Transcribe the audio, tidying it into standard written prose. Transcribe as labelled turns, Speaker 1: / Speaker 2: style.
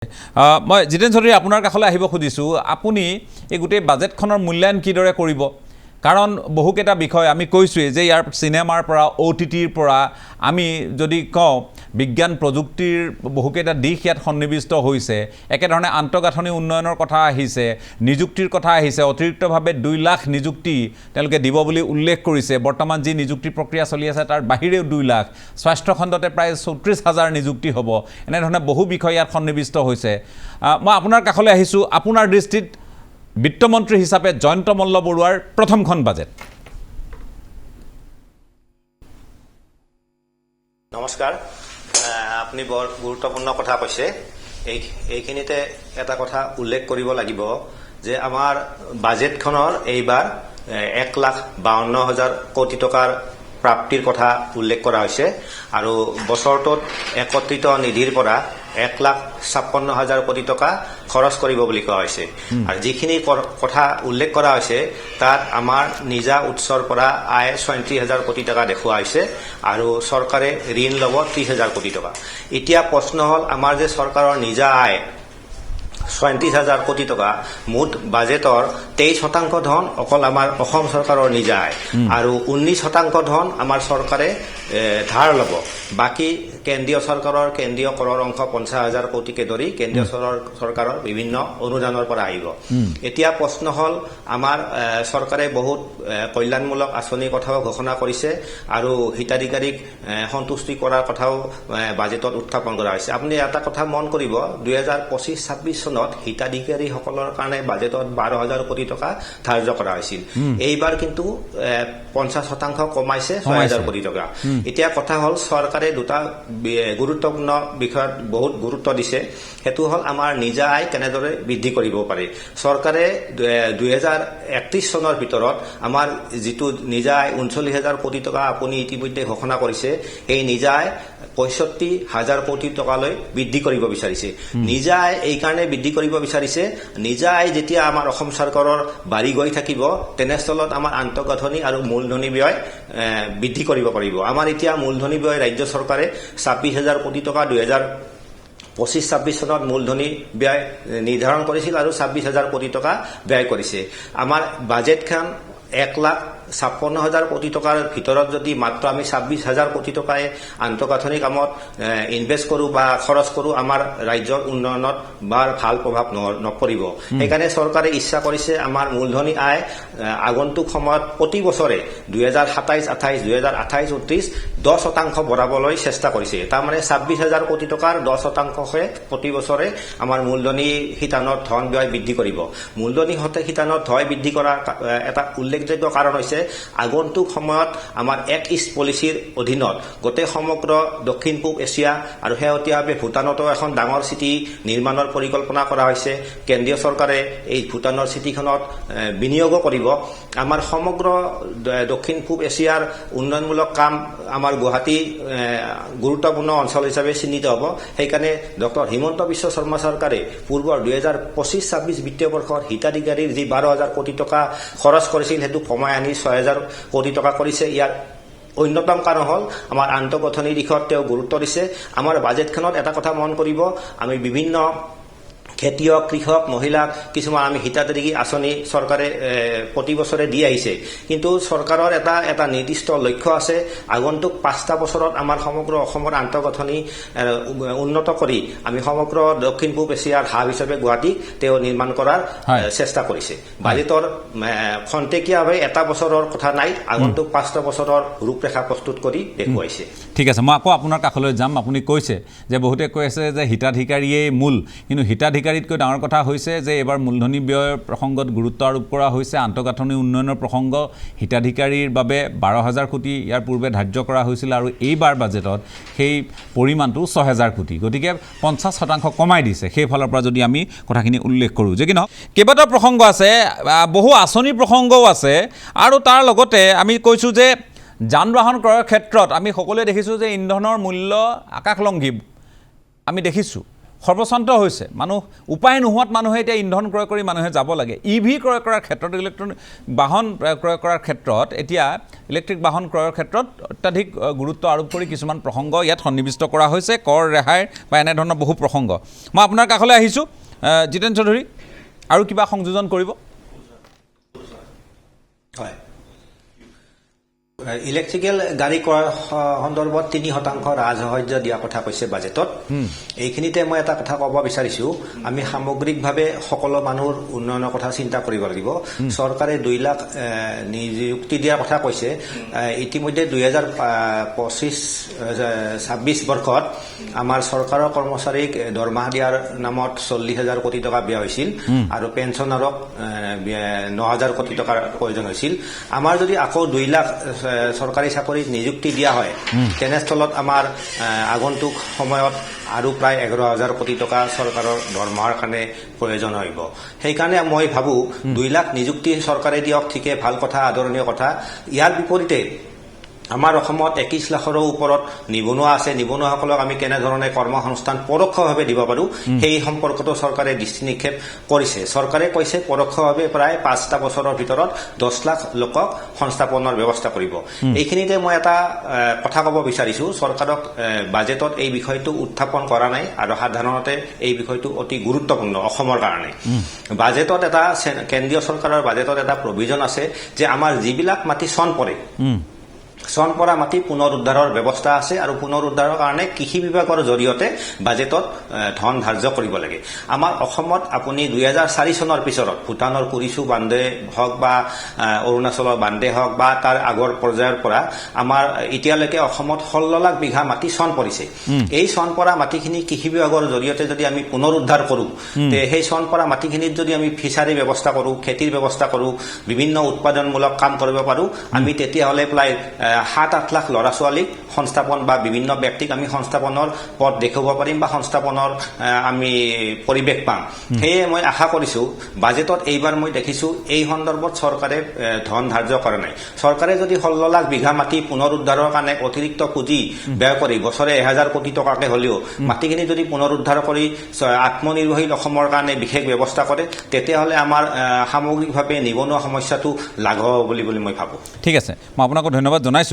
Speaker 1: মই জিতেন চৌধুৰী আপোনাৰ কাষলৈ আহিব খুজিছোঁ আপুনি এই গোটেই বাজেটখনৰ মূল্যায়ন কিদৰে কৰিব কাৰণ বহুকেইটা বিষয় আমি কৈছোঁৱেই যে ইয়াৰ চিনেমাৰ পৰা OTTৰ পৰা আমি যদি কওঁ বিজ্ঞান প্ৰযুক্তিৰ বহুকেইটা দিশ ইয়াত সন্নিৱিষ্ট হৈছে একেধৰণে আন্তঃগাঁথনি উন্নয়নৰ কথা আহিছে নিযুক্তিৰ কথা আহিছে অতিৰিক্তভাৱে 2 লাখ নিযুক্তি তেওঁলোকে দিব বুলি উল্লেখ কৰিছে বৰ্তমান যি নিযুক্তি প্ৰক্ৰিয়া চলি আছে তাৰ বাহিৰেও 2 লাখ স্বাস্থ্য খণ্ডতে প্ৰায় 34,000 নিযুক্তি হ'ব এনেধৰণে বহু বিষয় ইয়াত সন্নিৱিষ্ট হৈছে মই আপোনাৰ কাষলৈ আহিছোঁ আপোনাৰ দৃষ্টিত বিত্তমন্ত্ৰী হিচাপে জয়ন্ত মল্ল বৰুৱাৰ প্ৰথমখন বাজেট
Speaker 2: নমস্কাৰ আপুনি বৰ গুৰুত্বপূৰ্ণ কথা কৈছে এইখিনিতে এটা কথা উল্লেখ কৰিব লাগিব যে আমাৰ বাজেটখনৰ এইবাৰ 1,52,000 কোটি টকাৰ প্ৰাপ্তিৰ কথা উল্লেখ কৰা হৈছে আৰু বছৰটোত একত্ৰিত নিধিৰ পৰা 1,56,000 কোটি টকা খৰচ কৰিব বুলি কোৱা হৈছে আৰু যিখিনি কথা উল্লেখ কৰা হৈছে তাত আমাৰ নিজা উৎসৰ পৰা আয় 37,000 কোটি টকা দেখুওৱা হৈছে আৰু চৰকাৰে ঋণ ল'ব 30,000 কোটি টকা এতিয়া প্ৰশ্ন হ'ল আমাৰ যে চৰকাৰৰ নিজা আয় 37,000 কোটি টকা মুঠ বাজেটৰ 23% ধন অকল আমাৰ অসম চৰকাৰৰ নিজা আয় আৰু 19% ধন আমাৰ চৰকাৰে ধাৰ ল'ব বাকি কেন্দ্ৰীয় চৰকাৰৰ কেন্দ্ৰীয় কৰৰ অংশ 50,000 কোটিকে ধৰি কেন্দ্ৰীয় চৰকাৰৰ বিভিন্ন অনুদানৰ পৰা আহিব এতিয়া প্ৰশ্ন হ'ল আমাৰ চৰকাৰে বহুত কল্যাণমূলক আঁচনিৰ কথাও ঘোষণা কৰিছে আৰু হিতাধিকাৰীক সন্তুষ্টি কৰাৰ কথাও বাজেটত উত্থাপন কৰা হৈছে আপুনি এটা কথা মন কৰিব 2025-26 চনত হিতাধিকাৰীসকলৰ কাৰণে বাজেটত 12,000 কোটি টকা ধাৰ্য কৰা হৈছিল এইবাৰ কিন্তু 50% কমাইছে 6,000 কোটি টকা এতিয়া কথা হ'ল চৰকাৰে দুটা গুৰুত্বপূৰ্ণ বিষয়ত বহুত গুৰুত্ব দিছে হেতু হ'ল আমাৰ নিজা আয় কেনেদৰে বৃদ্ধি কৰিব পাৰে চৰকাৰে 2031 চনৰ ভিতৰত আমাৰ যেটো নিজা আয় 39,000 কোটি টকা আপুনি ইতিমধ্যে ঘোষণা কৰিছে এই নিজা আয় 65,000 কোটি টকালৈ বৃদ্ধি কৰিব বিচাৰিছে নিজা আয় এই কাৰণে বৃদ্ধি কৰিব বিচাৰিছে নিজা আয় যেতিয়া আমাৰ অসম চৰকাৰৰ বাঢ়ি গৈ থাকিব তেনেস্থলত আমাৰ আন্তঃগাঁথনি আৰু মূলধনী ব্যয় বৃদ্ধি কৰিব পাৰিব আমাৰ এতিয়া মূলধনী ব্যয় ৰাজ্য চৰকাৰে 26,000 কোটি টকা 2025-26 চনত মূলধনী ব্যয় নিৰ্ধাৰণ কৰিছিল আৰু 26,000 কোটি টকা ব্যয় কৰিছে আমাৰ বাজেটখন 1,56,000 কোটি টকাৰ ভিতৰত যদি মাত্ৰ আমি 26,000 কোটি টকাই আন্তঃগাঁথনি কামত ইনভেষ্ট কৰোঁ বা খৰচ কৰোঁ আমাৰ ৰাজ্যৰ উন্নয়নত বৰ ভাল প্ৰভাৱ নপৰিব সেইকাৰণে চৰকাৰে ইচ্ছা কৰিছে আমাৰ মূলধনী আয় আগন্তুক সময়ত প্ৰতি বছৰে 2027-28 2028-29 10% বঢ়াবলৈ চেষ্টা কৰিছে তাৰমানে 26,000 কোটি টকাৰ 10%হে প্ৰতি বছৰে আমাৰ মূলধনী শিতানৰ ধন ব্যয় বৃদ্ধি কৰিব মূলধনী শিতানৰ ধন বৃদ্ধি কৰা এটা উল্লেখযোগ্য কাৰণ হৈছে আগন্তুক সময়ত আমাৰ এক ইষ্ট পলিচিৰ অধীনত গোটেই সমগ্ৰ দক্ষিণ পূব এছিয়া আৰু শেহতীয়াভাৱে ভূটানতো এখন ডাঙৰ চিটি নিৰ্মাণৰ পৰিকল্পনা কৰা হৈছে কেন্দ্ৰীয় চৰকাৰে এই ভূটানৰ চিটিখনত বিনিয়োগ কৰিব আমাৰ সমগ্ৰ দক্ষিণ পূব এছিয়াৰ উন্নয়নমূলক কাম আমাৰ গুৱাহাটী গুৰুত্বপূৰ্ণ অঞ্চল হিচাপে চিহ্নিত হ'ব সেইকাৰণে ডক্টৰ হিমন্ত বিশ্ব শৰ্মা চৰকাৰে পূৰ্বৰ 2025-26 বিত্তীয় বৰ্ষৰ হিতাধিকাৰীৰ যি 12,000 কোটি টকা খৰচ কৰিছিল হেতু কমাই আনি 6,000 কোটি টকা কৰিছে ইয়াৰ অন্যতম কাৰণ হ'ল আমাৰ আন্তঃগাঁথনিৰ দিশত তেওঁ গুৰুত্ব দিছে আমাৰ বাজেটখনত এটা কথা মন কৰিব আমি বিভিন্ন খেতিয়ক কৃষক মহিলাক কিছুমান আমি হিতাধিকাৰী আঁচনি চৰকাৰে প্ৰতি বছৰে দি আহিছে কিন্তু চৰকাৰৰ এটা নিৰ্দিষ্ট লক্ষ্য আছে আগন্তুক 5টা বছৰত আমাৰ সমগ্ৰ অসমৰ আন্তঃগাঁথনি উন্নত কৰি আমি সমগ্ৰ দক্ষিণ পূব এছিয়াৰ হাব হিচাপে গুৱাহাটীক তেওঁ নিৰ্মাণ কৰাৰ চেষ্টা কৰিছে বাজেটৰ খন্তেকীয়াভাৱে এটা বছৰৰ কথা নাই আগন্তুক 5টা বছৰৰ ৰূপৰেখা প্ৰস্তুত কৰি দেখুৱাইছে
Speaker 1: ঠিক আছে মই আকৌ আপোনাৰ কাষলৈ যাম আপুনি কৈছে যে বহুতে কৈ আছে যে হিতাধিকাৰীয়ে মূল কিন্তু হিতাধিকাৰীতকৈ ডাঙৰ কথা হৈছে যে এবাৰ মূলধনী ব্যয়ৰ প্ৰসংগত গুৰুত্ব আৰোপ কৰা হৈছে আন্তঃগাঁথনি উন্নয়নৰ প্ৰসংগ হিতাধিকাৰীৰ বাবে 12,000 কোটি ইয়াৰ পূৰ্বে ধাৰ্য কৰা হৈছিল আৰু এইবাৰ বাজেটত সেই পৰিমাণটো 6,000 কোটি গতিকে 50% কমাই দিছে সেইফালৰ পৰা যদি আমি কথাখিনি উল্লেখ কৰোঁ যে কি নহওক কেইবাটাও প্ৰসংগ আছে বহু আঁচনিৰ প্ৰসংগও আছে আৰু তাৰ লগতে আমি কৈছোঁ যে যান বাহন ক্ৰয়ৰ ক্ষেত্ৰত আমি সকলোৱে দেখিছোঁ যে ইন্ধনৰ মূল্য আকাশলংঘী আমি দেখিছোঁ সৰ্বশান্ত হৈছে মানুহ উপায় নোহোৱাত মানুহে এতিয়া ইন্ধন ক্ৰয় কৰি মানুহে যাব লাগে EV ক্ৰয় কৰাৰ ক্ষেত্ৰত ইলেক্ট্ৰনিক বাহন ক্ৰয় কৰাৰ ক্ষেত্ৰত এতিয়া ইলেক্ট্ৰিক বাহন ক্ৰয়ৰ ক্ষেত্ৰত অত্যাধিক গুৰুত্ব আৰোপ কৰি কিছুমান প্ৰসংগ ইয়াত সন্নিৱিষ্ট কৰা হৈছে কৰ ৰেহাইৰ বা এনেধৰণৰ বহু প্ৰসংগ মই আপোনাৰ কাষলৈ আহিছোঁ জিতেন চৌধুৰী আৰু কিবা সংযোজন কৰিব
Speaker 2: হয় ইলেক্ট্ৰিকেল গাড়ী কৰাৰ সন্দৰ্ভত 3% ৰাজসাহায্য দিয়া কথা কৈছে বাজেটত এইখিনিতে মই এটা কথা ক'ব বিচাৰিছো আমি সামগ্ৰিকভাৱে সকলো মানুহৰ উন্নয়নৰ কথা চিন্তা কৰিব লাগিব চৰকাৰে 2 লাখ নিযুক্তি দিয়াৰ কথা কৈছে ইতিমধ্যে 2025-26 বৰ্ষত আমাৰ চৰকাৰৰ কৰ্মচাৰীক দৰমহা দিয়াৰ নামত 40,000 কোটি টকা ব্যয় হৈছিল আৰু পেঞ্চনাৰক 9,000 কোটি টকাৰ প্ৰয়োজন হৈছিল আমাৰ যদি আকৌ 2 লাখ চৰকাৰী চাকৰিত নিযুক্তি দিয়া হয় তেনেস্থলত আমাৰ আগন্তুক সময়ত আৰু প্ৰায় 11,000 কোটি টকা চৰকাৰৰ দৰমহাৰ কাৰণে প্ৰয়োজন হ'ব সেইকাৰণে মই ভাবো 2 লাখ নিযুক্তি চৰকাৰে দিয়ক ঠিকে ভাল কথা আদৰণীয় কথা ইয়াৰ বিপৰীতে আমাৰ অসমত 21 লাখৰো ওপৰত নিবনুৱা আছে নিবনুৱাসকলক আমি কেনেধৰণে কৰ্মসংস্থান পৰোক্ষভাৱে দিব পাৰো সেই সম্পৰ্কটো চৰকাৰে দৃষ্টি নিক্ষেপ কৰিছে চৰকাৰে কৈছে পৰোক্ষভাৱে প্ৰায় 5টা বছৰৰ ভিতৰত 10 লাখ লোকক সংস্থাপনৰ ব্যৱস্থা কৰিব এইখিনিতে মই এটা কথা ক'ব বিচাৰিছো চৰকাৰক বাজেটত এই বিষয়টো উত্থাপন কৰা নাই আৰু সাধাৰণতে এই বিষয়টো অতি গুৰুত্বপূৰ্ণ অসমৰ কাৰণে বাজেটত এটা কেন্দ্ৰীয় চৰকাৰৰ বাজেটত এটা প্ৰভিজন আছে যে আমাৰ যিবিলাক মাটি চন পৰে চন পৰা মাটি পুনৰুদ্ধাৰৰ ব্যৱস্থা আছে আৰু পুনৰুদ্ধাৰৰ কাৰণে কৃষি বিভাগৰ জৰিয়তে বাজেটত ধন ধাৰ্য কৰিব লাগে আমাৰ অসমত আপুনি 2004 চনৰ পিছত ভূটানৰ কুৰিচু বান্ধে হওক বা অৰুণাচলৰ বান্ধে হওক বা তাৰ আগৰ পৰ্যায়ৰ পৰা আমাৰ এতিয়ালৈকে অসমত 16 লাখ বিঘা মাটি চন পৰিছে এই চন পৰা মাটিখিনি কৃষি বিভাগৰ জৰিয়তে যদি আমি পুনৰুদ্ধাৰ কৰো তে সেই চন পৰা মাটিখিনিত যদি আমি ফিচাৰী ব্যৱস্থা কৰো খেতিৰ ব্যৱস্থা কৰো বিভিন্ন উৎপাদনমূলক কাম কৰিব পাৰো আমি তেতিয়াহ'লে প্ৰায় 7-8 লাখ ল'ৰা ছোৱালীক সংস্থাপন বা বিভিন্ন ব্যক্তিক আমি সংস্থাপনৰ পথ দেখুৱাব পাৰিম বা সংস্থাপনৰ আমি পৰিৱেশ পাম সেয়ে মই আশা কৰিছো বাজেটত এইবাৰ মই দেখিছো এই সন্দৰ্ভত চৰকাৰে ধন ধাৰ্য কৰা নাই চৰকাৰে যদি 16 লাখ বিঘা মাটি পুনৰুদ্ধাৰৰ কাৰণে অতিৰিক্ত পুঁজি ব্যয় কৰি বছৰে 1000 কোটি টকাকে হ'লেও মাটিখিনি যদি পুনৰুদ্ধাৰ কৰি আত্মনিৰ্ভৰশীল অসমৰ কাৰণে বিশেষ ব্যৱস্থা কৰে তেতিয়াহ'লে আমাৰ সামগ্ৰিকভাৱে নিবনুৱা সমস্যাটো লাঘৱ হ'ব বুলি মই ভাবো
Speaker 1: ঠিক আছে মই আপোনাক ধন্যবাদ জনাইছো